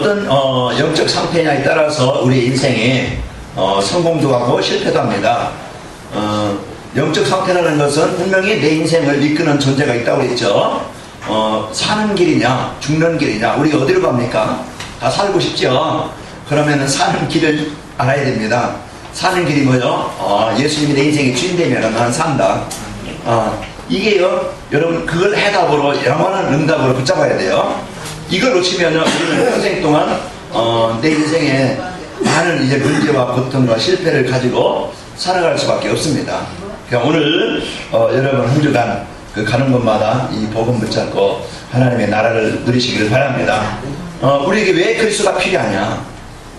어떤 영적 상태냐에 따라서 우리 인생이 성공도 하고 실패도 합니다. 영적 상태라는 것은 분명히 내 인생을 이끄는 존재가 있다고 했죠. 사는 길이냐 죽는 길이냐, 우리가 어디로 갑니까? 다 살고 싶죠. 그러면 사는 길을 알아야 됩니다. 사는 길이 뭐요? 예수님이 내 인생의 주인 되면 나는 산다. 이게요, 여러분, 그걸 해답으로, 영원한 응답으로 붙잡아야 돼요. 이걸 놓치면요, 우리는 평생 동안 내 인생에 많은 이제 문제와 고통과 실패를 가지고 살아갈 수밖에 없습니다. 그러니까 오늘 여러분 한 주간 그 가는 곳마다 이 복음 붙잡고 하나님의 나라를 누리시기를 바랍니다. 우리에게 왜 그리스도가 필요하냐,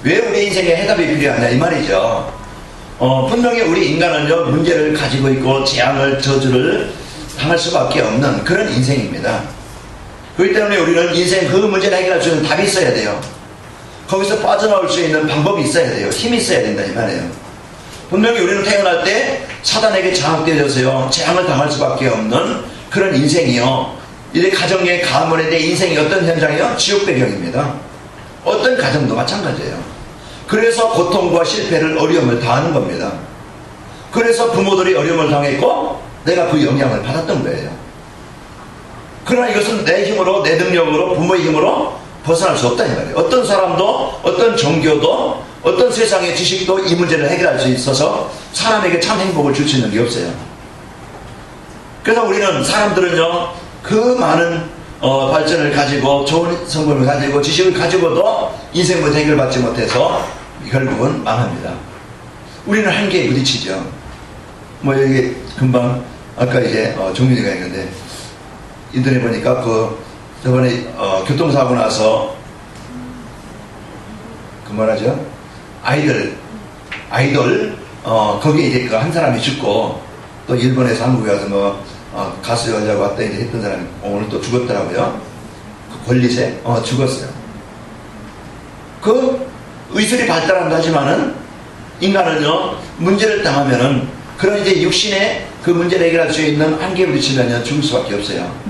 왜 우리 인생에 해답이 필요하냐, 이 말이죠. 분명히 우리 인간은요, 문제를 가지고 있고 재앙을, 저주를 당할 수밖에 없는 그런 인생입니다. 그렇기 때문에 우리는 인생 그 문제를 해결할 수 있는 답이 있어야 돼요. 거기서 빠져나올 수 있는 방법이 있어야 돼요. 힘이 있어야 된다, 이 말이에요. 분명히 우리는 태어날 때 사단에게 장악되어져서요, 재앙을 당할 수밖에 없는 그런 인생이요, 이제 가정의 가문에 내 인생이 어떤 현장이요? 지옥 배경입니다. 어떤 가정도 마찬가지예요. 그래서 고통과 실패를, 어려움을 당하는 겁니다. 그래서 부모들이 어려움을 당했고 내가 그 영향을 받았던 거예요. 그러나 이것은 내 힘으로, 내 능력으로, 부모의 힘으로 벗어날 수 없다, 이 말이에요. 어떤 사람도, 어떤 종교도, 어떤 세상의 지식도 이 문제를 해결할 수 있어서 사람에게 참 행복을 줄 수 있는 게 없어요. 그래서 우리는, 사람들은요, 그 많은 발전을 가지고, 좋은 성공을 가지고, 지식을 가지고도 인생 문제 해결받지 못해서 결국은 망합니다. 우리는 한계에 부딪히죠. 뭐 여기 금방 아까 이제 종민이가 있는데, 인터넷 보니까 저번에 교통사고 나서 그 뭐라죠? 아이돌 거기에 이제 그 한 사람이 죽고, 또 일본에서 한국에 와서 뭐 가수 여자고 왔다 이제 했던 사람이 오늘 또 죽었더라고요. 그 권리세 죽었어요. 그 의술이 발달한다 하지만은 인간은요, 문제를 당하면은 그런 이제 육신의 그 문제를 해결할 수 있는 한계에 부딪히면요, 죽을 수밖에 없어요.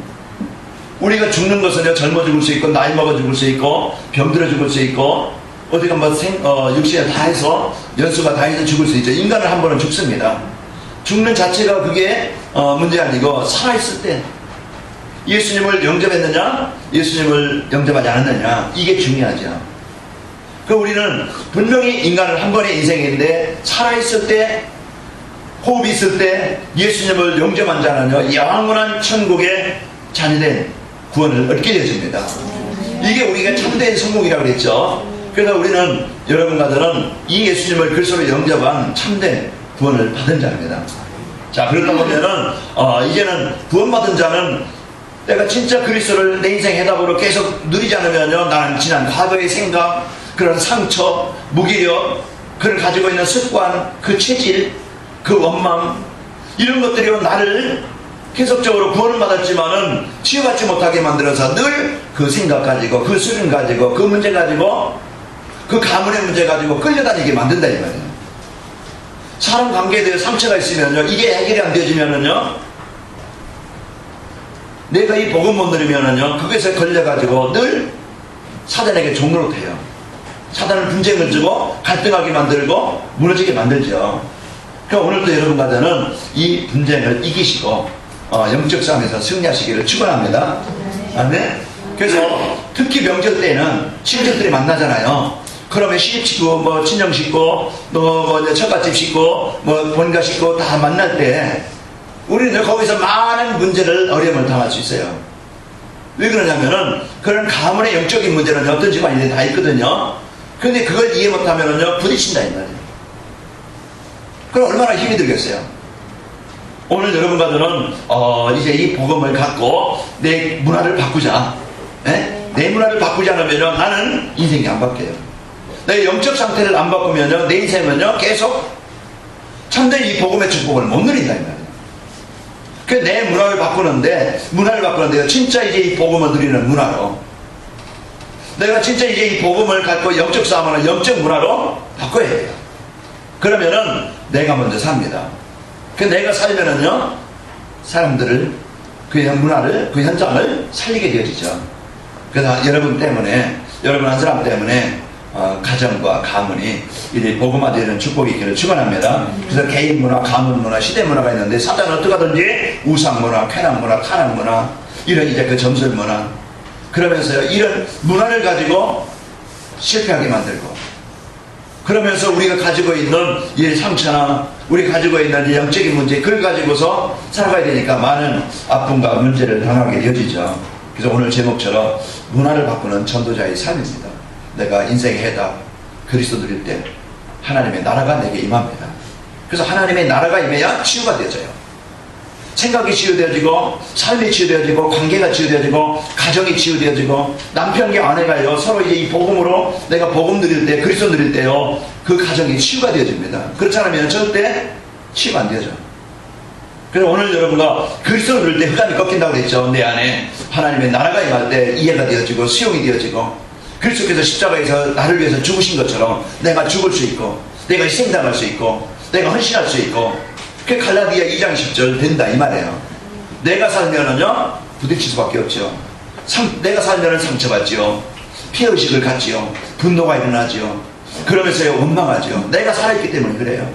우리가 죽는 것은요, 젊어 죽을 수 있고, 나이 먹어 죽을 수 있고, 병들어 죽을 수 있고, 어디가 뭐 육신에 다 해서, 연수가 다 해서 죽을 수 있죠. 인간은 한 번은 죽습니다. 죽는 자체가 그게 문제 아니고, 살아있을 때 예수님을 영접했느냐, 예수님을 영접하지 않았느냐, 이게 중요하죠. 그 우리는 분명히 인간은 한 번의 인생인데, 살아있을 때, 호흡이 있을 때 예수님을 영접한 자는요, 영원한 천국의 자녀된 구원을 얻게 되어집니다. 이게 우리가 참된 성공이라고 그랬죠. 그래서 우리는, 여러분과 저는 이 예수님을 그리스도로 영접한 참된 구원을 받은 자입니다. 자, 그렇다 보면은 이제는 구원받은 자는 내가 진짜 그리스도를 내 인생 해답으로 계속 누리지 않으면요, 나는 지난 과거의 생각, 그런 상처, 무기력, 그걸 가지고 있는 습관, 그 체질, 그 원망, 이런 것들이 나를 계속적으로 구원을 받았지만은 치유받지 못하게 만들어서 늘 그 생각 가지고, 그 수준 가지고, 그 문제 가지고, 그 가문의 문제 가지고 끌려다니게 만든다, 이 말이에요. 사람 관계에 대해 상처가 있으면요, 이게 해결이 안 되어지면은요, 내가 이 복음 못 누리면은요, 그것에 걸려가지고 늘 사단에게 종로로 돼요. 사단은 분쟁을 주고 갈등하게 만들고 무너지게 만들죠. 그러니까 오늘도 여러분과 저는 이 분쟁을 이기시고 영적 싸움에서 승리하시기를 축원합니다. 아멘. 그래서 특히 명절 때는 친척들이 만나잖아요. 그러면 시집 식구, 뭐 친정 식구, 뭐 처갓집 식구, 뭐 본가 식구 다 만날 때 우리는 거기서 많은 문제를, 어려움을 당할 수 있어요. 왜 그러냐면은 그런 가문의 영적인 문제는 어떤 집안이든 다 있거든요. 그런데 그걸 이해 못하면은요, 부딪힌다, 이 말이에요. 그럼 얼마나 힘이 들겠어요. 오늘 여러분과 저는 이제 이 복음을 갖고 내 문화를 바꾸자. 내 문화를 바꾸지 않으면요, 나는 인생이 안 바뀌어요. 내 영적 상태를 안 바꾸면요, 내 인생은요, 계속 참된 이 복음의 축복을 못 누린다, 이 말이에요. 그래서 내 문화를 바꾸는데 진짜 이제 이 복음을 누리는 문화로, 내가 진짜 이제 이 복음을 갖고 영적 싸움하는 영적 문화로 바꿔야 돼요. 그러면은 내가 먼저 삽니다. 그 내가 살면은요, 사람들을, 그 문화를, 그 현장을 살리게 되어지죠. 그래서 여러분 때문에 여러분 한 사람 때문에 가정과 가문이 이제 복음화되는 축복이 있기를 축원합니다. 그래서 개인 문화, 가문 문화, 시대 문화가 있는데 사단은 어떻게 하든지 우상 문화, 쾌락 문화, 타락 문화, 이런 이제 그 점술 문화, 그러면서 이런 문화를 가지고 실패하게 만들고, 그러면서 우리가 가지고 있는 이 상처나 우리 가지고 있는 이 영적인 문제, 그걸 가지고서 살아가야 되니까 많은 아픔과 문제를 당하게 되어지죠. 그래서 오늘 제목처럼 문화를 바꾸는 전도자의 삶입니다. 내가 인생의 해답 그리스도 누릴 때 하나님의 나라가 내게 임합니다. 그래서 하나님의 나라가 임해야 치유가 되어져요. 생각이 치유되어지고, 삶이 치유되어지고, 관계가 치유되어지고, 가정이 치유되어지고, 남편과 아내가요 서로 이제 이 복음으로 내가 복음 누릴 때, 그리스도 누릴 때요 그 가정이 치유가 되어집니다. 그렇지 않으면 절대 치유가 안 되죠. 그래서 오늘 여러분과 그리스도 누릴 때 흑암이 꺾인다고 그랬죠. 내 안에 하나님의 나라가 임할 때 이해가 되어지고, 수용이 되어지고, 그리스도께서 십자가에서 나를 위해서 죽으신 것처럼 내가 죽을 수 있고, 내가 희생당할 수 있고, 내가 헌신할 수 있고, 그게 갈라디아 2장 10절 된다 이 말이에요. 내가 살면은요 부딪힐 수밖에 없죠. 내가 살면은 상처받지요, 피해의식을 갖지요, 분노가 일어나지요, 그러면서 원망하지요. 내가 살아있기 때문에 그래요.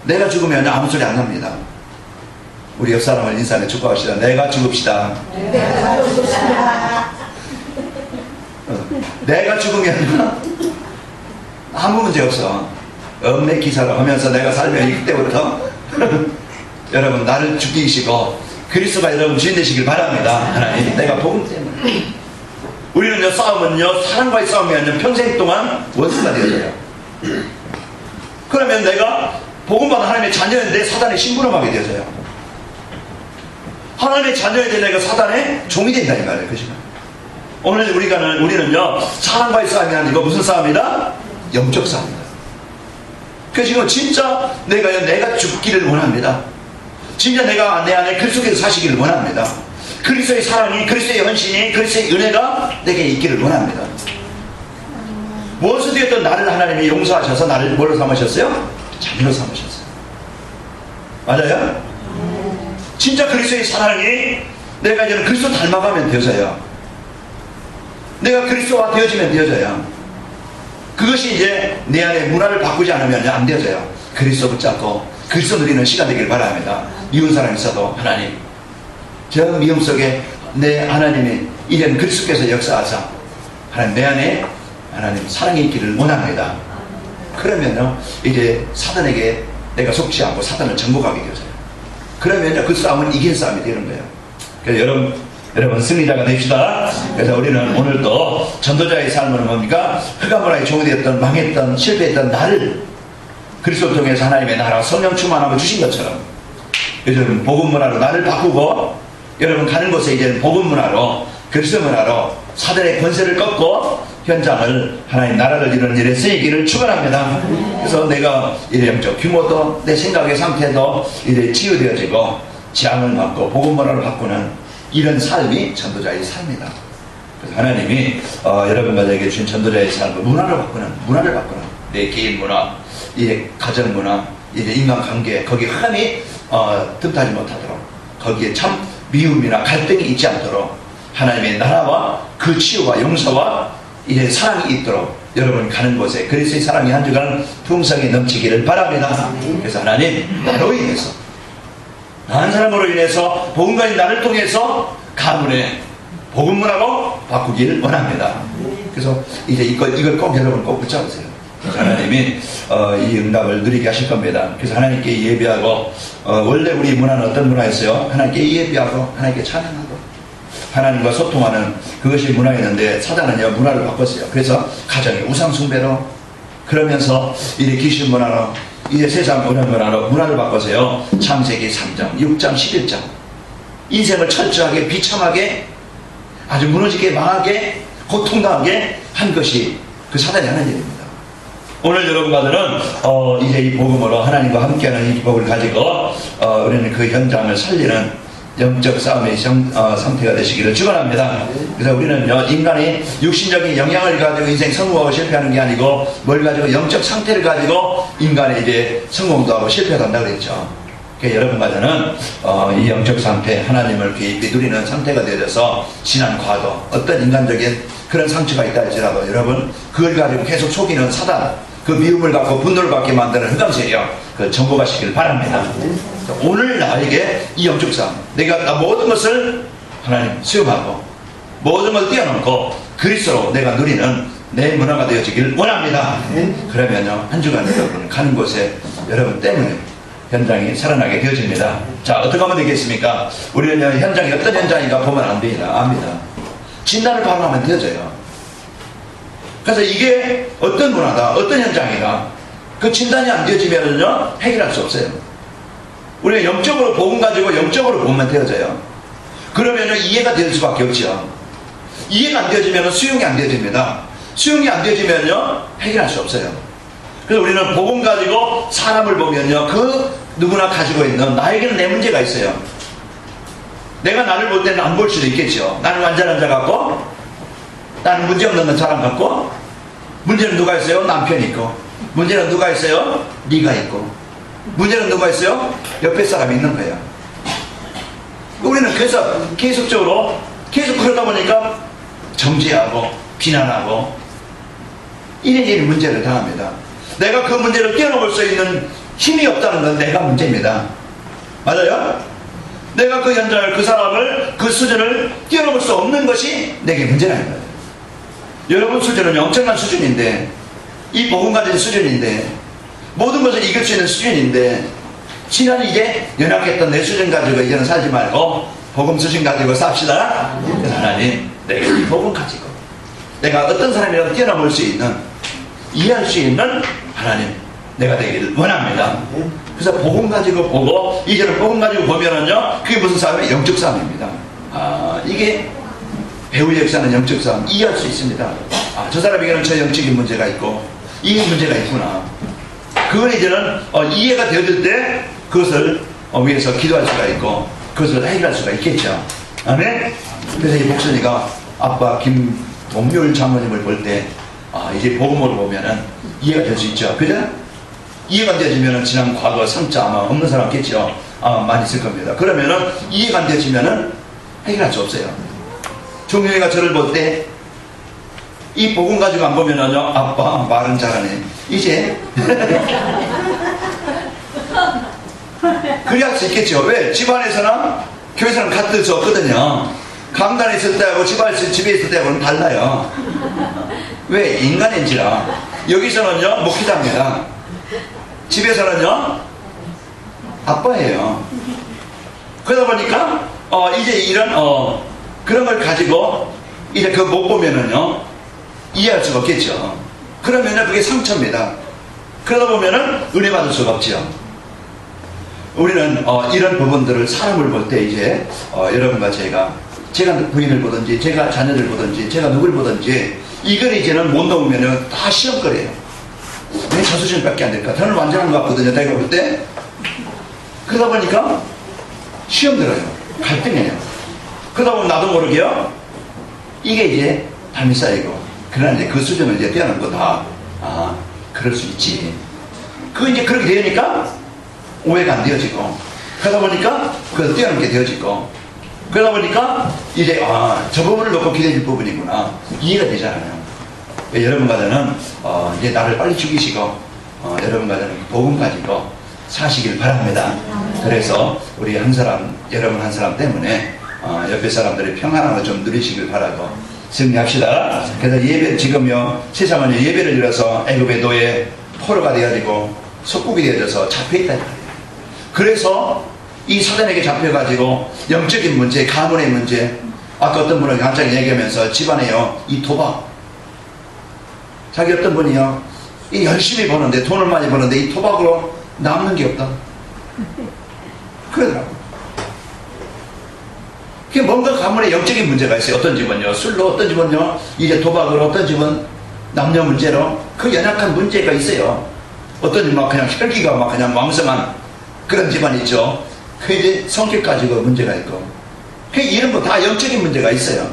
내가 죽으면 아무 소리 안 합니다. 우리 옆 사람을 인사해 축복합시다. 내가 죽읍시다. 내가 죽으면 아무 문제 없어. 엄매 기사를 하면서 내가 살면 이때부터 여러분 나를 죽이시고 그리스도가 여러분 주인 되시길 바랍니다. 하나님, 내가 복음 때문에. 우리는요 싸움은요 사랑과의 싸움이 평생 동안 원수가 되어져요. 그러면 내가 복음받은 하나님의 자녀인데 사단의 심부름하게 되어져요. 하나님의 자녀인데 내가 사단의 종이 된다 이 말이에요. 그 시간 오늘 우리는요 사랑과의 싸움이 아니고 무슨 싸움이다? 영적 싸움이다. 그 지금 진짜 내가 죽기를 원합니다. 진짜 내가 내 안에 그리스도께서 사시기를 원합니다. 그리스도의 사랑이, 그리스도의 헌신이, 그리스도의 은혜가 내게 있기를 원합니다. 원수 되었던 나를 하나님이 용서하셔서 나를 뭘로 삼으셨어요? 자녀로 삼으셨어요. 맞아요? 진짜 그리스도의 사랑이 내가 이제는 그리스도 닮아가면 되어져요. 내가 그리스도와 되어지면 되어져요. 그것이 이제 내 안에 문화를 바꾸지 않으면 안 되어져요. 그리스도 붙잡고 그리스도 누리는 시간 되길 바랍니다. 미운 사람 있어도 하나님, 저 미움 속에 내 하나님이 이제는 그리스도께서 역사하사 하나님 내 안에 하나님 사랑이 있기를 원합니다. 그러면요 이제 사단에게 내가 속지 않고 사단을 정복하게 되어져요. 그러면요 그 싸움은 이긴 싸움이 되는 거예요. 그래서 여러분 승리자가 됩시다. 그래서 우리는 오늘도 전도자의 삶은 뭡니까? 흑암문화의 종이 되었던, 망했던, 실패했던 나를 그리스도를 통해서 하나님의 나라 성령 충만함을 주신 것처럼 요즘 복음문화로 나를 바꾸고 여러분 가는 곳에 이제는 복음문화로, 그리스도 문화로 사단의 권세를 꺾고 현장을 하나님 나라를 이루는 일에 쓰이기를 축원합니다. 그래서 내가 이래 영적 규모도 내 생각의 상태도 이래 치유되어지고 지향을 받고 복음문화로 바꾸는 이런 삶이 전도자의 삶이다. 그래서 하나님이 여러분과 저에게 주신 전도자의 삶을 문화를 바꾸는 내 개인 문화, 이 가정 문화, 이제 인간관계, 거기에 흠이 틈타지 못하도록, 거기에 참 미움이나 갈등이 있지 않도록 하나님의 나라와 그 치유와 용서와 이제 사랑이 있도록 여러분 가는 곳에 그리스도의 사랑이 한 주간 풍성히 넘치기를 바랍니다. 그래서 하나님 나로 인해서, 한 사람으로 인해서 복음과의 나를 통해서 가문의 복음문화로 바꾸기를 원합니다. 그래서 이제 이걸 꼭 여러분 꼭 붙잡으세요. 하나님이 이 응답을 누리게 하실 겁니다. 그래서 하나님께 예배하고, 원래 우리 문화는 어떤 문화였어요? 하나님께 예배하고 하나님께 찬양하고 하나님과 소통하는 그것이 문화였는데 사단은요 문화를 바꿨어요. 그래서 가정의 우상 숭배로, 그러면서 이제 귀신 문화로, 이제 세상 문화로 문화를 바꿔서요 창세기 3장, 6장, 11장 인생을 철저하게 비참하게 아주 무너지게 망하게 고통당하게 한 것이 그 사단이 하는 일입니다. 오늘 여러분과들은 이제 이 복음으로 하나님과 함께하는 이 기법을 가지고 우리는 그 현장을 살리는 영적 싸움의 상태가 되시기를 축원합니다. 그래서 우리는요 인간이 육신적인 영향을 가지고 인생 성공하고 실패하는 게 아니고 뭘 가지고 영적 상태를 가지고 인간이 이제 성공도 하고 실패도 한다고 그랬죠. 그러니까 여러분과 저는 이 영적 상태, 하나님을 깊이 누리는 상태가 되어서 지난 과도, 어떤 인간적인 그런 상처가 있다 할지라도 여러분 그걸 가지고 계속 속이는 사단, 그 미움을 갖고 분노를 갖게 만드는 흑암세력, 그 정복하시길 바랍니다. 오늘 나에게 이 영적 싸움, 내가 모든 것을 하나님 수용하고 모든 걸 뛰어넘고 그리스도로 내가 누리는 내 문화가 되어지길 원합니다. 그러면요 한 주간 여러분 가는 곳에 여러분 때문에 현장이 살아나게 되어집니다. 자, 어떻게 하면 되겠습니까? 우리는 현장이 어떤 현장인가 보면 안 됩니다. 압니다. 진단을 바로 하면 되어져요. 그래서 이게 어떤 문화다, 어떤 현장이다, 그 진단이 안 되어지면요 해결할 수 없어요. 우리가 영적으로 복음 가지고 영적으로 보면 되어져요. 그러면요 이해가 될 수밖에 없죠. 이해가 안 되어지면 수용이 안 되어집니다. 수용이 안 되어지면요 해결할 수 없어요. 그래서 우리는 복음 가지고 사람을 보면요 그 누구나 가지고 있는, 나에게는 내 문제가 있어요. 내가 나를 볼 때는 안 볼 수도 있겠죠. 나는 완전한 자 같고, 나는 문제없는 사람 같고, 문제는 누가 있어요? 남편이 있고, 문제는 누가 있어요? 네가 있고, 문제는 누가 있어요? 옆에 사람이 있는 거예요. 우리는 그래서 계속적으로 계속 그러다 보니까 정죄하고 비난하고 이리저리 문제를 당합니다. 내가 그 문제를 뛰어넘을 수 있는 힘이 없다는 건 내가 문제입니다. 맞아요? 내가 그 현장을, 그 사람을, 그 수준을 뛰어넘을 수 없는 것이 내게 문제라는 거예요. 여러분 수준은 엄청난 수준인데, 이 복음 가진 수준인데, 모든 것을 이길 수 있는 수준인데, 지난 이제 연약했던 내 수준 가지고 이제는 살지 말고 복음 수준 가지고 삽시다. 하나님, 내가 이 복음 가지고 내가 어떤 사람이라도 뛰어넘을 수 있는, 이해할 수 있는 하나님 내가 되기를 원합니다. 그래서 복음 가지고 보고, 이제는 복음 가지고 보면은요 그게 무슨 싸움이에요? 영적 싸움입니다. 이게 배우 역사는 영적 싸움, 이해할 수 있습니다. 저 사람에게는 저 영적인 문제가 있고 이 문제가 있구나. 그건 이제는 이해가 되어질 때 그것을 위해서 기도할 수가 있고 그것을 해결할 수가 있겠죠. 아멘. 그래서 이 목사님가 아빠 김동률 장모님을 볼 때 이제 복음으로 보면은 이해가 될 수 있죠. 그죠? 이해가 안 되어지면은 지난 과거 상처 아마 없는 사람 있겠죠. 많이 있을 겁니다. 그러면은 이해가 안 되어지면은 해결할 수 없어요. 종영이가 저를 볼 때 이 복음 가지고 안 보면은요, 아빠 말은 잘하네. 이제 그래야 할 수 있겠죠. 왜? 집안에서나 교회에서는 같을 수 없거든요. 강단에 있을 때하고 집에 있을 때하고는 달라요. 왜? 인간인지라. 여기서는요 목회자입니다. 집에서는요 아빠예요. 그러다 보니까 이제 이런 그런 걸 가지고 이제 그거 못 보면은요 이해할 수가 없겠죠. 그러면은 그게 상처입니다. 그러다 보면은 은혜 받을 수가 없죠. 우리는 이런 부분들을 사람을 볼 때 이제 여러분과 제가 부인을 보든지 제가 자녀를 보든지 제가 누구를 보든지 이걸 이제는 못 넘으면은 다 시험거리예요. 왜 저 수준밖에 안 될까? 저는 완전한 것 같거든요. 내가 볼 때. 그러다 보니까 시험 들어요. 갈등이에요. 그러다 보면 나도 모르게요. 이게 이제 담이 쌓이고. 그러나 이제 그 수준을 이제 뛰어넘고 다 그럴 수 있지. 그거 이제 그렇게 되니까 오해가 안 되어지고. 그러다 보니까 그걸 뛰어넘게 되어지고. 그러다 보니까 이제 저 부분을 놓고 기대질 부분이구나. 이해가 되잖아요. 여러분과는 이제 나를 빨리 죽이시고 여러분과는 복음 가지고 사시길 바랍니다. 그래서 우리 한 사람, 여러분 한 사람 때문에 옆에 사람들의 평안함을 좀 누리시길 바라고 승리합시다. 그래서 예배 지금요 세상은 예배를 잃어서 애굽의 노예 포로가 되어지고 속국이 되어져서 잡혀있다. 그래서 이 사단에게 잡혀가지고 영적인 문제, 가문의 문제, 아까 어떤 분은 갑자기 얘기하면서 집안에요 이 도박, 자기 어떤 분이요 이 열심히 버는데 돈을 많이 버는데 이 도박으로 남는 게 없다 그러더라고. 그게 뭔가 가문에 영적인 문제가 있어요. 어떤 집은요 술로, 어떤 집은요 이제 도박으로, 어떤 집은 남녀 문제로 그 연약한 문제가 있어요. 어떤 집은 막 그냥 혈기가 막 그냥 왕성한 그런 집안이 있죠. 그 이제 성격 가지고 문제가 있고 그 이런 거 다 영적인 문제가 있어요.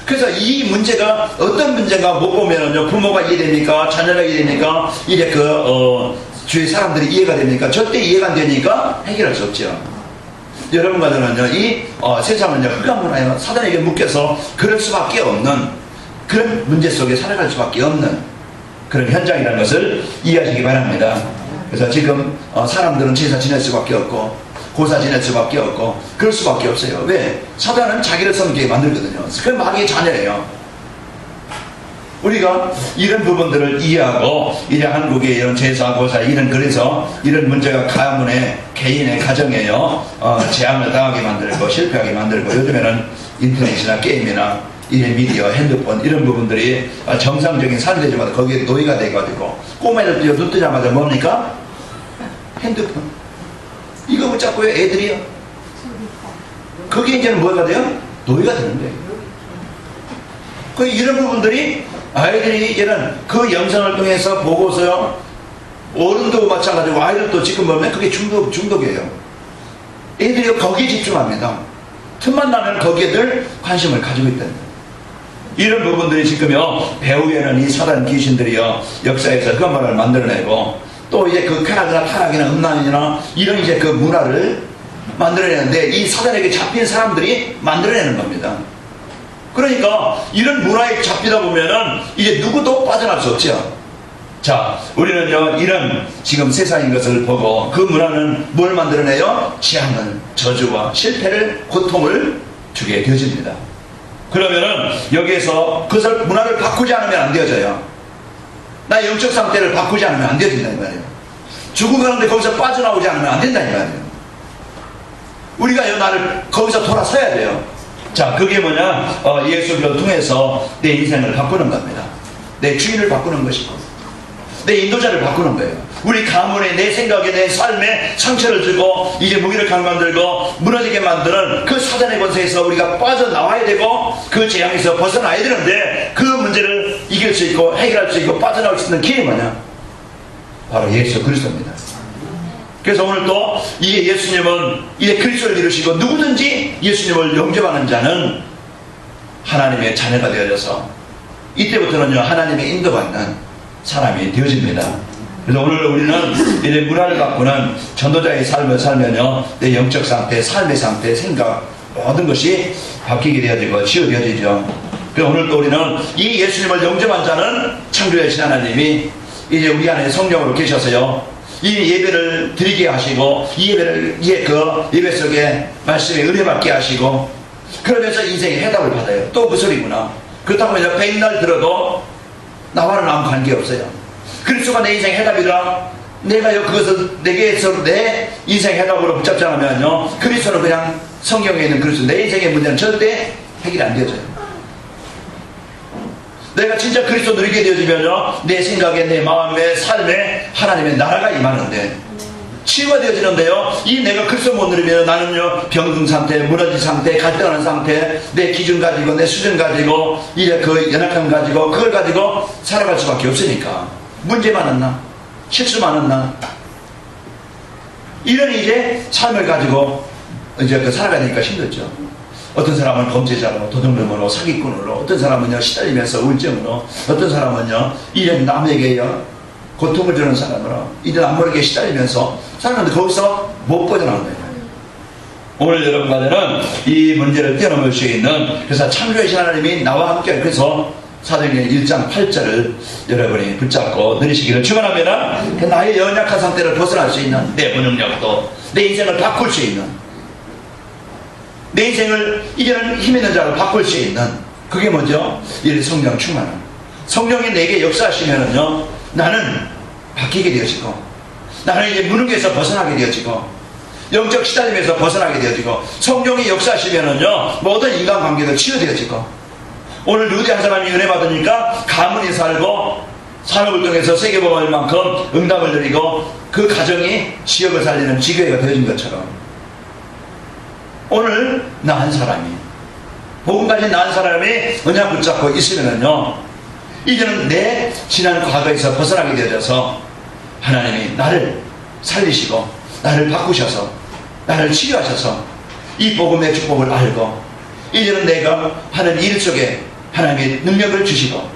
그래서 이 문제가 어떤 문제가 못 보면은요 부모가 이해됩니까? 자녀가 이해됩니까? 이제 주위 사람들이 이해가 됩니까? 절대 이해가 안 되니까 해결할 수 없죠. 여러분과 저는요 이 세상은요 흑암 문화예요. 사단에게 묶여서 그럴 수밖에 없는 그런 문제 속에 살아갈 수밖에 없는 그런 현장이라는 것을 이해하시기 바랍니다. 그래서 지금 사람들은 제사 지낼 수밖에 없고 고사 지낼 수밖에 없고 그럴 수밖에 없어요. 왜? 사단은 자기를 섬기게 만들거든요. 그 마귀의 자녀예요. 우리가 이런 부분들을 이해하고 이제 한국의 이런 제사 고사 이런 그래서 이런 문제가 가문의 개인의 가정에요 재앙을 당하게 만들고 실패하게 만들고 요즘에는 인터넷이나 게임이나 이런 미디어 핸드폰 이런 부분들이 정상적인 삶이 되자마자 거기에 노예가 돼가지고 꼬마애들 눈 뜨자마자 뭡니까? 핸드폰 이거 붙잡고 애들이요 그게 이제는 뭐가 돼요? 노예가 되는 거예요. 그 이런 부분들이 아이들이 이제는 그 영상을 통해서 보고서요 어른도 마찬가지고 아이들도 지금 보면 그게 중독이에요. 애들이 거기에 집중합니다. 틈만 나면 거기에 늘 관심을 가지고 있다는 거예요. 이런 부분들이 지금요 배후에는 이 사단 귀신들이요 역사에서 그 말을 만들어내고 또 이제 그 쾌락이나 타락이나 음란이나 이런 이제 그 문화를 만들어내는데 이 사단에게 잡힌 사람들이 만들어내는 겁니다. 그러니까 이런 문화에 잡히다 보면은 이제 누구도 빠져날 수 없죠. 자, 우리는요 이런 지금 세상인 것을 보고 그 문화는 뭘 만들어내요? 재앙을, 저주와 실패를, 고통을 주게 되어집니다. 그러면은 여기에서 그것을 문화를 바꾸지 않으면 안 되어져요. 나 영적 상태를 바꾸지 않으면 안 되어진다 이 말이에요. 죽어가는데 거기서 빠져나오지 않으면 안 된다 이 말이에요. 우리가 나를 거기서 돌아서야 돼요. 자, 그게 뭐냐? 예수를 통해서 내 인생을 바꾸는 겁니다. 내 주인을 바꾸는 것이고 내 인도자를 바꾸는 거예요. 우리 가문에 내 생각에 내 삶에 상처를 주고 이제 무기력하게 만들고 무너지게 만드는 그 사단의 권세에서 우리가 빠져나와야 되고 그 재앙에서 벗어나야 되는데 그 문제를 이길 수 있고 해결할 수 있고 빠져나올 수 있는 길이 뭐냐? 바로 예수 그리스도입니다. 그래서 오늘 또 이게 예수님은 이제 그리스도를 이루시고 누구든지 예수님을 영접하는 자는 하나님의 자녀가 되어져서 이때부터는요 하나님의 인도받는 사람이 되어집니다. 그래서 오늘 우리는 이제 문화를 바꾸는 전도자의 삶을 살면요 내 영적 상태, 삶의 상태, 생각 모든 것이 바뀌게 되어지고 치유되어지죠. 그래서 오늘 또 우리는 이 예수님을 영접한 자는 창조하신 하나님이 이제 우리 안에 성령으로 계셔서요 이 예배를 드리게 하시고 이 예배를 그 예배 속에 말씀에 은혜받게 하시고 그러면서 인생의 해답을 받아요. 또 그 소리구나. 그렇다고 해서 백날 들어도 나와는 아무 관계없어요. 그리스도가 내 인생 해답이라 내가요 그것을 내게서 내 인생 해답으로 붙잡지 않으면요 그리스도는 그냥 성경에 있는 그리스도 내 인생의 문제는 절대 해결이 안 되어져요. 내가 진짜 그리스도 누리게 되어지면요 내 생각에 내 마음에 삶에 하나님의 나라가 임하는데 치유가 되어지는데요 이 내가 그리스도 못 누리면 나는요 병든 상태, 무너진 상태, 갈등하는 상태 내 기준 가지고 내 수준 가지고 이제 그 연약함 가지고 그걸 가지고 살아갈 수밖에 없으니까 문제 많았나? 실수 많았나? 이런 이제 삶을 가지고 이제 그 살아가니까 힘들죠. 어떤 사람은 범죄자로, 도둑놈으로, 사기꾼으로, 어떤 사람은요 시달리면서 우울증으로, 어떤 사람은요 이제 남에게요 고통을 주는 사람으로 이제 남 모르게 시달리면서 사람들 거기서 못 벗어나는 거예요. 오늘 여러분과는 이 문제를 뛰어넘을 수 있는 그래서 창조하신 하나님이 나와 함께 그래서 사도행전 1장 8절을 여러분이 붙잡고 누리시기를 축원합니다. 나의 연약한 상태를 벗어날 수 있는 내 무능력도 내 인생을 바꿀 수 있는 내 인생을 이제는 힘 있는 자로 바꿀 수 있는 그게 뭐죠? 이 성령 충만함. 성령이 내게 역사하시면은요 나는 바뀌게 되어지고 나는 이제 무능에서 벗어나게 되어지고 영적 시달림에서 벗어나게 되어지고 성령이 역사하시면은요 모든 인간관계도 치유되어지고 오늘 누구지 한 사람이 은혜 받으니까 가문이 살고 산업을 통해서 세계복음할 만큼 응답을 드리고 그 가정이 지역을 살리는 지교회가 되어진 것처럼 오늘 나 한 사람이 복음 가진 나 한 사람이 언약 붙잡고 있으면은요 이제는 내 지난 과거에서 벗어나게 되어져서 하나님이 나를 살리시고 나를 바꾸셔서 나를 치유하셔서 이 복음의 축복을 알고 이제는 내가 하는 일 속에 하나님의 능력을 주시고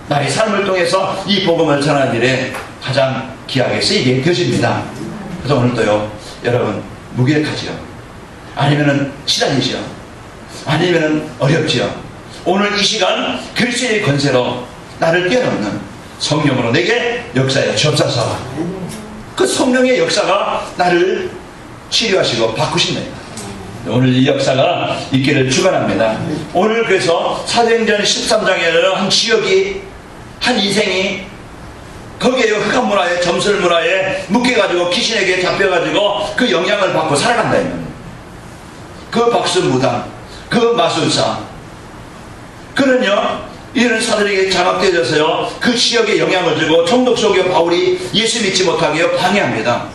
나의 삶을 통해서 이 복음을 전하는 일에 가장 귀하게 쓰이게 되십니다. 그래서 오늘도요 여러분 무기력하지요? 아니면은 시달리지요? 아니면은 어렵지요? 오늘 이 시간 그리스도의 권세로 나를 뛰어넘는 성령으로 내게 역사해 주옵소서. 그 성령의 역사가 나를 치료하시고 바꾸신다. 오늘 이 역사가 있기를 축원합니다. 오늘 그래서 사도행전 13장에는 한 지역이, 한 인생이 거기에 흑암 문화에, 점술 문화에 묶여가지고 귀신에게 잡혀가지고 그 영향을 받고 살아간다. 그 박수무당, 그 마술사, 그는요 이런 사들에게 장악되어져서요 그 지역에 영향을 주고 총독 속여 바울이 예수 믿지 못하게 방해합니다.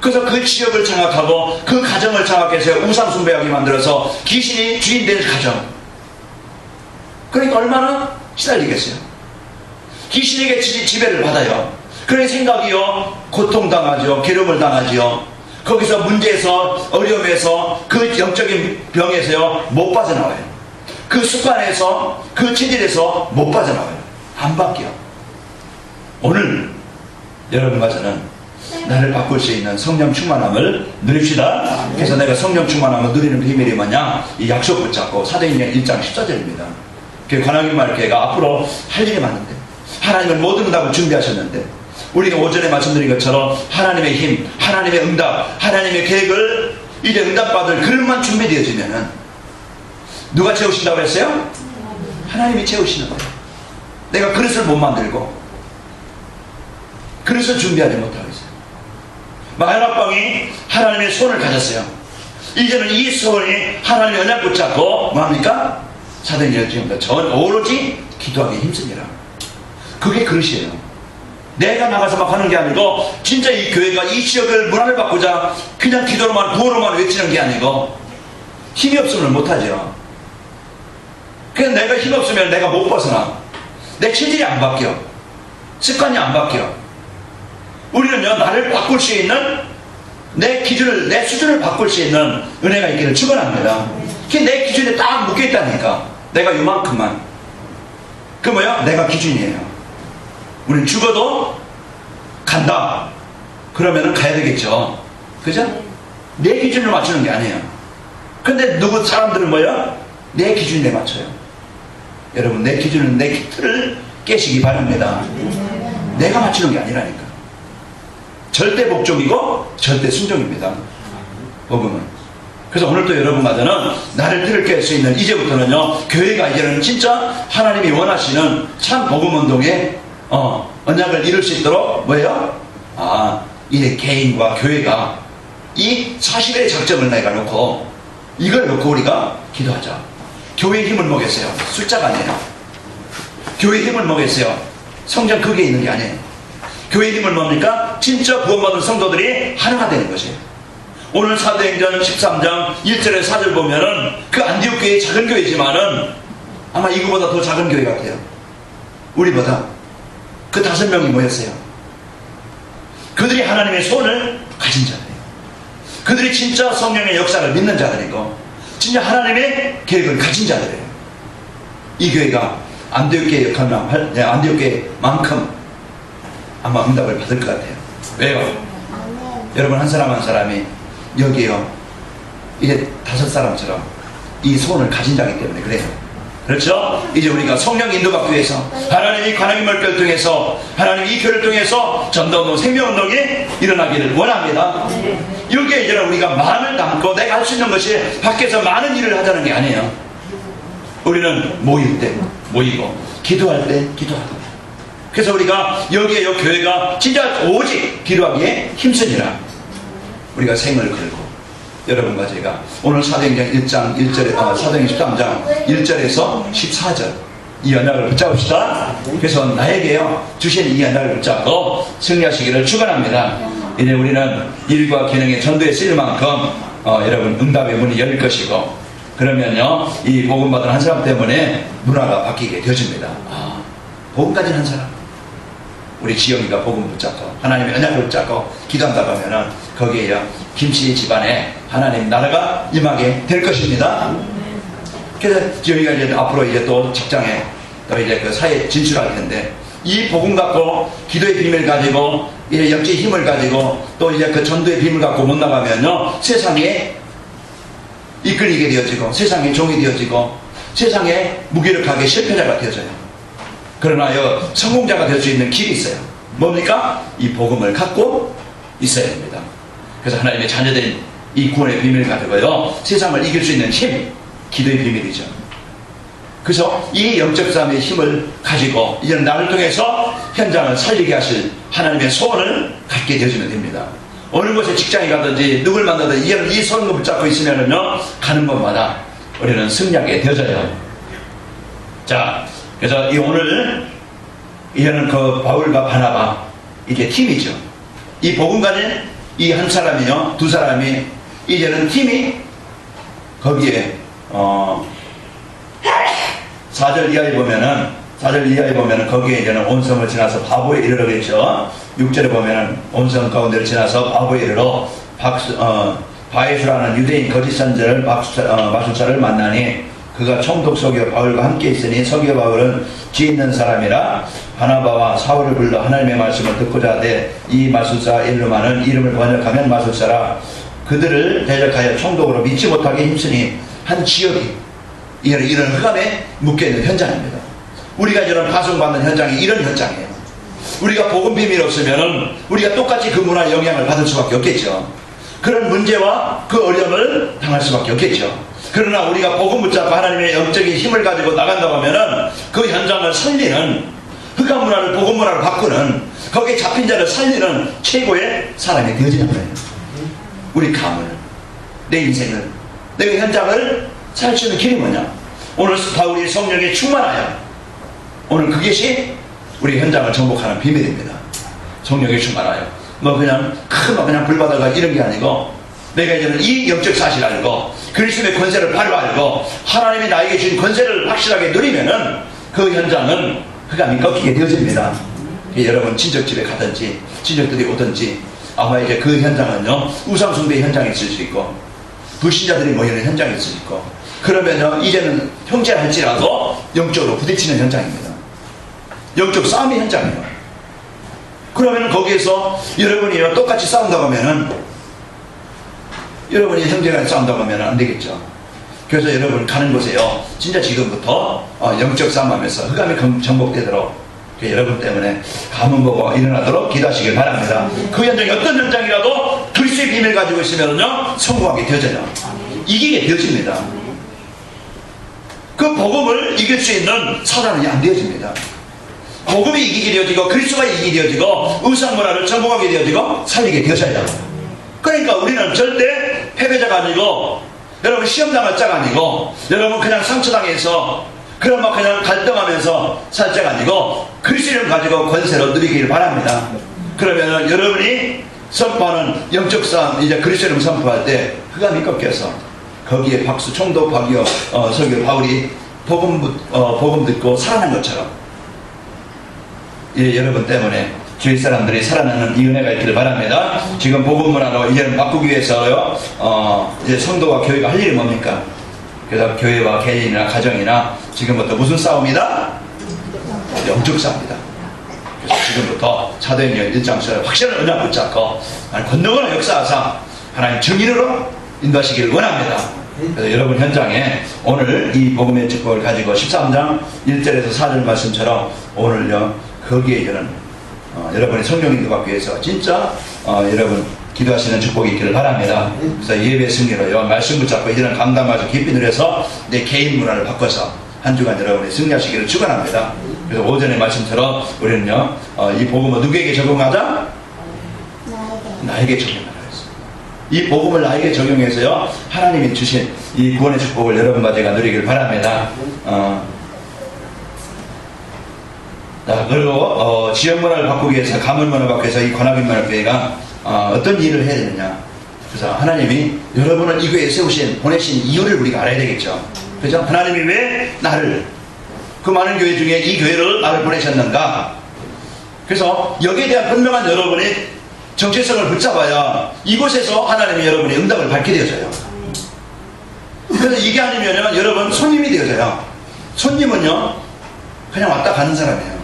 그래서 그 지역을 장악하고 그 가정을 장악해서 우상 숭배하게 만들어서 귀신이 주인 될 가정. 그러니까 얼마나 시달리겠어요. 귀신에게 지배를 받아요. 그런 생각이요 고통당하죠. 괴롭을 당하지요. 거기서 문제에서, 어려움에서, 그 영적인 병에서요 못 빠져나와요. 그 습관에서, 그 체질에서 못 빠져나와요. 안 바뀌어. 오늘 여러분과 저는 나를 바꿀 수 있는 성령 충만함을 누립시다. 그래서 내가 성령 충만함을 누리는 비밀이 뭐냐, 이 약속 붙잡고 사도행전 1장 14절입니다. 그 관악인말교회가 앞으로 할 일이 많은데, 하나님은 모든 응답을 준비하셨는데, 우리가 오전에 말씀드린 것처럼 하나님의 힘, 하나님의 응답, 하나님의 계획을 이제 응답받을 그릇만 준비되어지면은 누가 채우신다고 했어요? 하나님이 채우시는 거예요. 내가 그릇을 못 만들고 그릇을 준비하지 못하고 있어요. 마가락방이 하나님의 손을 가졌어요. 이제는 이 손이 하나님의 언약 붙잡고 뭐합니까? 사도행전 지금부터 전 오로지 기도하기에 힘쓰니라. 그게 그릇이에요. 내가 나가서 막 하는 게 아니고 진짜 이 교회가 이 지역을 문화를 바꾸자 그냥 기도로만 구호로만 외치는 게 아니고 힘이 없으면 못하죠. 그래서 내가 힘 없으면 내가 못 벗어나. 내 체질이 안 바뀌어. 습관이 안 바뀌어. 우리는요 나를 바꿀 수 있는 내 기준을, 내 수준을 바꿀 수 있는 은혜가 있기를 축원합니다. 내 기준에 딱 묶여있다니까. 내가 요만큼만. 그 뭐야? 내가 기준이에요. 우리는 죽어도 간다. 그러면은 가야 되겠죠. 그죠? 내 기준을 맞추는 게 아니에요. 근데 사람들은 뭐야? 내 기준에 맞춰요. 여러분, 내 기준은 내 틀을 깨시기 바랍니다. 내가 맞추는 게 아니라니까. 절대 복종이고 절대 순종입니다. 복음은. 그래서 오늘 또 여러분마저는 나를 틀을 깰 수 있는, 이제부터는요 교회가 이제는 진짜 하나님이 원하시는 참 복음운동의 언약을 이룰 수 있도록 뭐예요? 이제 개인과 교회가 이 40일의 작정을 내가 놓고 이걸 놓고 우리가 기도하자. 교회의 힘을 먹였어요. 숫자가 아니에요. 교회의 힘을 먹였어요. 성전 그게 있는 게 아니에요. 교회의 힘을 뭡니까? 진짜 구원받은 성도들이 하나가 되는 것이에요. 오늘 사도행전 13장 1절에 4절 보면은 그 안디옥 교회 작은 교회지만은 아마 이거보다 더 작은 교회 같아요. 우리보다. 그 5명이 모였어요. 그들이 하나님의 손을 가진 자들이에요. 그들이 진짜 성령의 역사를 믿는 자들이고 진짜 하나님의 계획을 가진 자들이에요. 이 교회가 안디옥 교회만큼 아마 응답을 받을 것 같아요. 왜요? 여러분 한 사람 한 사람이 여기에요 이제 5사람처럼 이 손을 가진 자이기 때문에 그래요. 그렇죠? 이제 우리가 성령 인도받기 위해서 하나님이 관악인말교회를 통해서 하나님 이 교회를 통해서 전도운동, 생명운동이 일어나기를 원합니다. 여기에 이제는 우리가 마음을 담고 내가 할 수 있는 것이 밖에서 많은 일을 하자는 게 아니에요. 우리는 모일 때 모이고 기도할 때 기도하고. 그래서 우리가 여기에 이 교회가 진짜 오직 기도하기에 힘쓰니라. 우리가 생을 걸고 여러분과 제가 오늘 사도행전 1장 1절에 사도행전 13장 1절에서 14절 이 언약을 붙잡읍시다. 그래서 나에게요 주신 이 언약을 붙잡고 승리하시기를 축원합니다. 이제 우리는 일과 기능의 전도에 쓰일 만큼 여러분 응답의 문이 열릴 것이고, 그러면요 이 복음 받은 한 사람 때문에 문화가 바뀌게 되어집니다. 복음 가진 한 사람, 우리 지영이가 복음 붙잡고 하나님의 언약을 붙잡고 기도한다고 하면은 거기에요 김씨 집안에 하나님 나라가 임하게 될 것입니다. 그래서 지영이가 이제 앞으로 이제 또 직장에 또 이제 그 사회에 진출할 텐데, 이 복음 갖고 기도의 비밀 가지고 이제 역지의 힘을 가지고 또 이제 그 전도의 비밀 갖고 못 나가면요 세상에 이끌리게 되어지고 세상에 종이 되어지고 세상에 무기력하게 실패자가 되어져요. 그러나 성공자가 될 수 있는 길이 있어요. 뭡니까? 이 복음을 갖고 있어야 됩니다. 그래서 하나님의 자녀된 이 구원의 비밀을 가지고요, 세상을 이길 수 있는 힘, 기도의 비밀이죠. 그래서 이 영적 싸움의 힘을 가지고 이제는 나를 통해서 현장을 살리게 하실 하나님의 소원을 갖게 되어지면 됩니다. 어느 곳에 직장에 가든지 누굴 만나든지 이제는 이 소원을 붙잡고 있으면은요, 가는 곳마다 우리는 승리하게 되어져요. 자, 그래서 오늘 이제는 그 바울과 바나바, 이게 팀이죠. 이 복음 가진 이 한 사람이요, 두 사람이 이제는 팀이 거기에 4절 이하에 보면은 거기에 이제는 온성을 지나서 바보에 이르러겠죠. 6절에 보면은 온성 가운데를 지나서 바보에 이르러 바에수라는 유대인 거짓 선지자를 마술사를 만나니 그가 총독 서기오 바울과 함께 있으니 서기오 바울은 지혜 있는 사람이라 바나바와 사울을 불러 하나님의 말씀을 듣고자 하되 이 마술사 엘루마는 이름을 번역하면 마술사라 그들을 대적하여 총독으로 믿지 못하게 힘쓰니 한 지역이 이런 흑암에 묶여있는 현장입니다. 우리가 이런 파송받는 현장이 이런 현장이에요. 우리가 복음 비밀이 없으면 우리가 똑같이 그 문화의 영향을 받을 수밖에 없겠죠. 그런 문제와 그 어려움을 당할 수밖에 없겠죠. 그러나 우리가 복음 붙잡고 하나님의 영적인 힘을 가지고 나간다고 하면은 그 현장을 살리는, 흑암 문화를 복음 문화로 바꾸는, 거기에 잡힌 자를 살리는 최고의 사람이 되어지는 거예요. 우리 가문을, 내 인생을, 내 현장을 살 수 있는 길이 뭐냐? 오늘 바울이 성령에 충만하여, 오늘 그것이 우리 현장을 정복하는 비밀입니다. 성령에 충만하여. 그냥 그냥 불바다가 이런 게 아니고, 내가 이제는 이 영적 사실을 알고 그리스도의 권세를 바로 알고 하나님이 나에게 주신 권세를 확실하게 누리면은 그 현장은 흑암이 꺾이게 되어집니다. 여러분 친척집에 가든지 친척들이 오든지 아마 이제 그 현장은요, 우상숭배의 현장이 있을 수 있고 불신자들이 모이는 현장이 있을 수 있고, 그러면요 이제는 형제 할지라도 영적으로 부딪히는 현장입니다. 영적 싸움의 현장이에요. 그러면 거기에서 여러분이요 똑같이 싸운다고 하면은, 여러분이 형제가 싸운다고 하면 안 되겠죠. 그래서 여러분 가는 곳에요, 진짜 지금부터 영적 싸움하면서 흑암이 정복되도록 여러분 때문에 가문 보고 일어나도록 기도하시길 바랍니다. 그 현장이 어떤 현장이라도 그리스도의 비밀을 가지고 있으면요 성공하게 되어져요. 이기게 되어집니다. 그 복음을 이길 수 있는 사단이 안 되어집니다. 복음이 이기게 되어지고 그리스도가 이기게 되어지고 의상문화를 정복하게 되어지고 살리게 되어져요. 그러니까 우리는 절대 패배자가 아니고, 여러분 시험당할 자가 아니고, 여러분 그냥 상처당해서 그런 그냥 갈등하면서 살 자가 아니고 그리스도를 가지고 권세로 누리길 바랍니다. 그러면 여러분이 선포하는 영적 싸움, 이제 그리스도를 선포할 때 흑암이 꺾여서 거기에 박수 총독 박이요 서기오 바울이 복음 듣고 살아난 것처럼, 여러분 때문에 주위 사람들이 살아나는 이 은혜가 있기를 바랍니다. 지금 복음 문화로 이제는 바꾸기 위해서요, 이제 성도와 교회가 할 일이 뭡니까? 그래서 교회와 개인이나 가정이나 지금부터 무슨 싸움이다? 영적 싸움이다. 그래서 지금부터 사도행전 1장처럼 확실한 언약 붙잡고 권능으로 역사하사 하나님 증인으로 인도하시기를 원합니다. 그래서 여러분 현장에 오늘 이 복음의 축복을 가지고 13장 1절에서 4절 말씀처럼 오늘요 거기에 이르는 여러분의 성령 인도 받기 위해서 진짜 여러분 기도하시는 축복이 있기를 바랍니다. 그래서 예배 승리로요 말씀 붙잡고 이제는 강단마저 깊이 누려서 내 개인 문화를 바꿔서 한 주간 여러분이 승리하시기를 축원합니다. 그래서 오전의 말씀처럼 우리는요 이 복음을 누구에게 적용하자? 나에게 적용하라 했습니다. 이 복음을 나에게 적용해서요 하나님이 주신 이 구원의 축복을 여러분과 제가 누리길 바랍니다. 그리고 지역 문화를 바꾸기 위해서, 가문 문화를 바꾸기 위해서 이 관악인문화교회가 어떤 일을 해야 되느냐. 그래서 하나님이 여러분을 이 교회에 세우신, 보내신 이유를 우리가 알아야 되겠죠. 그죠? 하나님이 왜 나를, 그 많은 교회 중에 이 교회를 나를 보내셨는가. 그래서 여기에 대한 분명한 여러분의 정체성을 붙잡아야 이곳에서 하나님이 여러분의 응답을 받게 되어져요. 그래서 이게 아니면 여러분 손님이 되어져요. 손님은요 그냥 왔다 가는 사람이에요.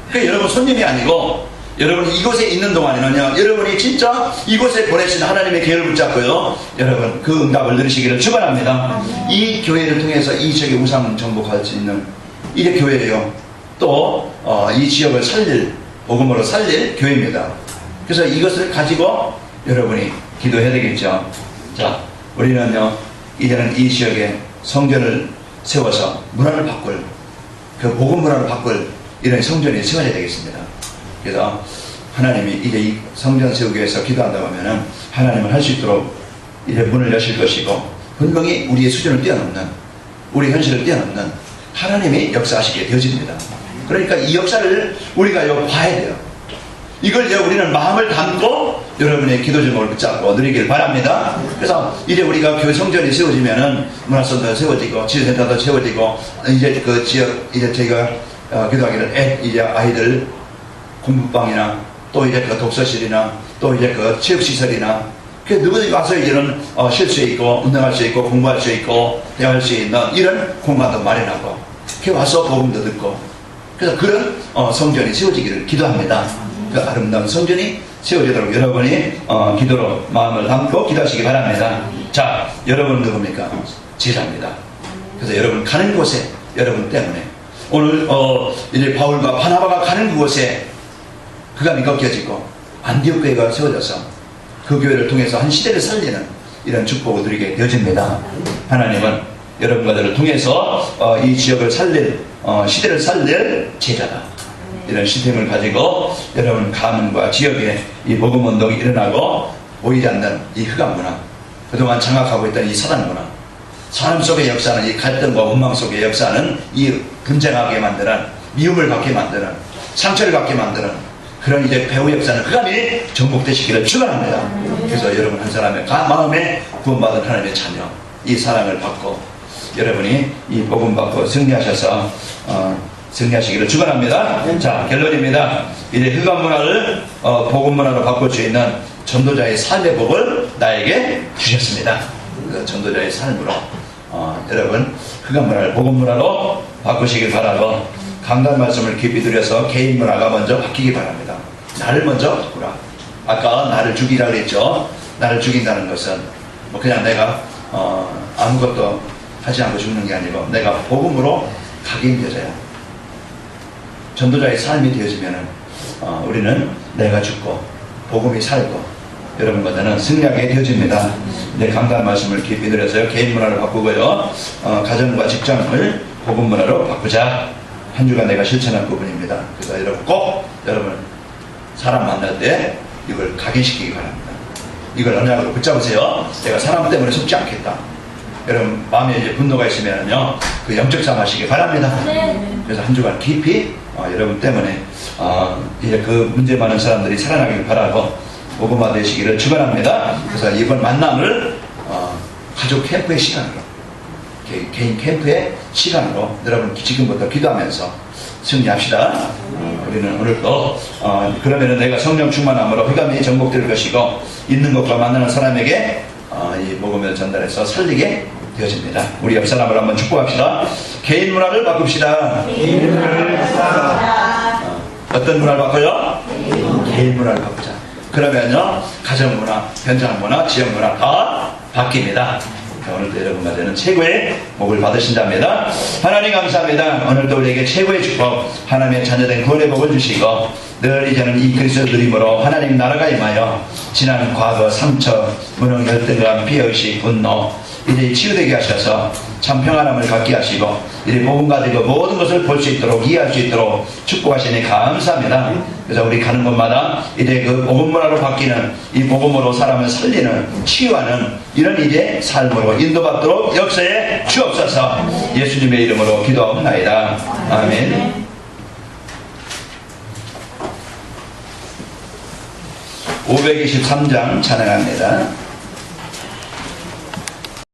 그러니까 여러분 손님이 아니고 여러분이 이곳에 있는 동안에는요, 여러분이 진짜 이곳에 보내신 하나님의 계획을 붙잡고요, 여러분 그 응답을 누리시기를 축원합니다. 이 교회를 통해서 이 지역의 우상 정복할 수 있는 이게 교회예요. 또 이 지역을 살릴, 복음으로 살릴 교회입니다. 그래서 이것을 가지고 여러분이 기도해야 되겠죠. 자, 우리는요, 이제는 이 지역에 성전을 세워서 문화를 바꿀, 그 복음 문화를 바꿀 이런 성전이 세워야 되겠습니다. 그래서 하나님이 이제 이 성전 세우기 위해서 기도한다고 하면은 하나님은 할 수 있도록 이제 문을 여실 것이고, 분명히 우리의 수준을 뛰어넘는, 우리 현실을 뛰어넘는 하나님이 역사하시게 되어집니다. 그러니까 이 역사를 우리가 봐야 돼요. 이걸 우리는 마음을 담고 여러분의 기도 제목을 붙잡고 누리길 바랍니다. 그래서 이제 우리가 교회 성전이 세워지면은 문화센터도 세워지고 지도센터도 세워지고, 이제 그 지역 이제 저희가 기도하기를 이제 아이들 공부방이나 또 이제 그 독서실이나 또 이제 그 체육시설이나 그 누구든지 와서 이런 쉴 수 있고 운동할 수 있고 공부할 수 있고 대화할 수 있는 이런 공간도 마련하고, 그 와서 복음도 듣고, 그래서 그런 성전이 세워지기를 기도합니다. 그 아름다운 성전이 세워지도록 여러분이 기도로 마음을 담고 기도하시기 바랍니다. 자, 여러분 누굽니까? 제자입니다. 그래서 여러분 가는 곳에 여러분 때문에 오늘 이제 바울과 바나바가 가는 그곳에 그감이 꺾여지고 안디옥 교회가 세워져서 그 교회를 통해서 한 시대를 살리는 이런 축복을 누리게 되어집니다. 하나님은 여러분과 저를 통해서 이 지역을 살릴, 시대를 살릴 제자다, 이런 시스템을 가지고 여러분 가문과 지역에 이 복음 운동이 일어나고 보이지 않는 이 흑암 문화, 그동안 장악하고 있던 이 사단 문화, 사람 속의 역사는 이 갈등과 원망 속의 역사는 이 분쟁하게 만드는, 미움을 받게 만드는, 상처를 받게 만드는 그런 이제 배후 역사는 흑암이 정복되시기를 축원합니다. 그래서 여러분 한 사람의 마음에 구원받은 하나님의 자녀, 이 사랑을 받고 여러분이 이 복음 받고 승리하셔서 승리하시기를 축원합니다. 자, 결론입니다. 이제 흑암 문화를 복음 문화로 바꿀 수 있는 전도자의 삶의 복을 나에게 주셨습니다. 그래서 전도자의 삶으로 여러분 흑암 문화를 복음 문화로 바꾸시길 바라고, 강단 말씀을 깊이 들여서 개인 문화가 먼저 바뀌기 바랍니다. 나를 먼저 바꾸라. 아까 나를 죽이라 그랬죠. 나를 죽인다는 것은 뭐 그냥 내가 아무것도 하지 않고 죽는 게 아니고 내가 복음으로 각인되어져야, 전도자의 삶이 되어지면은 우리는 내가 죽고 복음이 살고 여러분과 저는 승리하게 되어집니다. 네, 강단 말씀을 깊이 들여서요, 개인 문화를 바꾸고요, 가정과 직장을 복음 문화로 바꾸자. 한 주간 내가 실천한 부분입니다. 그래서 여러분 꼭 여러분 사람 만날 때 이걸 각인시키기 바랍니다. 이걸 언약으로 붙잡으세요. 내가 사람 때문에 속지 않겠다. 여러분 마음에 이제 분노가 있으면요, 그 영적 싸움하시기 바랍니다. 그래서 한 주간 깊이 여러분 때문에 이제 그 문제 많은 사람들이 살아나기를 바라고 복음화 되시기를 축원합니다. 그래서 이번 만남을 가족 캠프의 시간으로, 개인 캠프의 시간으로 여러분 지금부터 기도하면서 승리합시다. 우리는 오늘도 그러면은 내가 성령 충만함으로 흑암이 정복될 것이고 있는 것과 만나는 사람에게 이 복음을 전달해서 살리게 되어집니다. 우리 옆 사람을 한번 축복합시다. 개인 문화를 바꿉시다. 개인 문화를 바꾸자. 어떤 문화를 바꿔요? 개인 문화를 바꾸자. 그러면요, 가정 문화, 현장 문화, 지역 문화 다 바뀝니다. 오늘도 여러분과 저는 최고의 복을 받으신답니다. 하나님 감사합니다. 오늘도 우리에게 최고의 축복, 하나님의 자녀된 구원의 복을 주시고 늘 이제는 이 그리스도 누림으로 하나님 나라가 임하여 지난 과거 상처, 무능, 열등감, 피해의식, 분노 이제 치유되게 하셔서 참 평안함을 갖게 하시고 이제 복음 가지고 모든 것을 볼 수 있도록 이해할 수 있도록 축복하시니 감사합니다. 그래서 우리 가는 곳마다 이제 그 복음 문화로 바뀌는 이 복음으로 사람을 살리는, 치유하는 이런 이제 삶으로 인도받도록 역사에 주옵소서. 예수님의 이름으로 기도하옵나이다. 아멘. 523장 찬양합니다.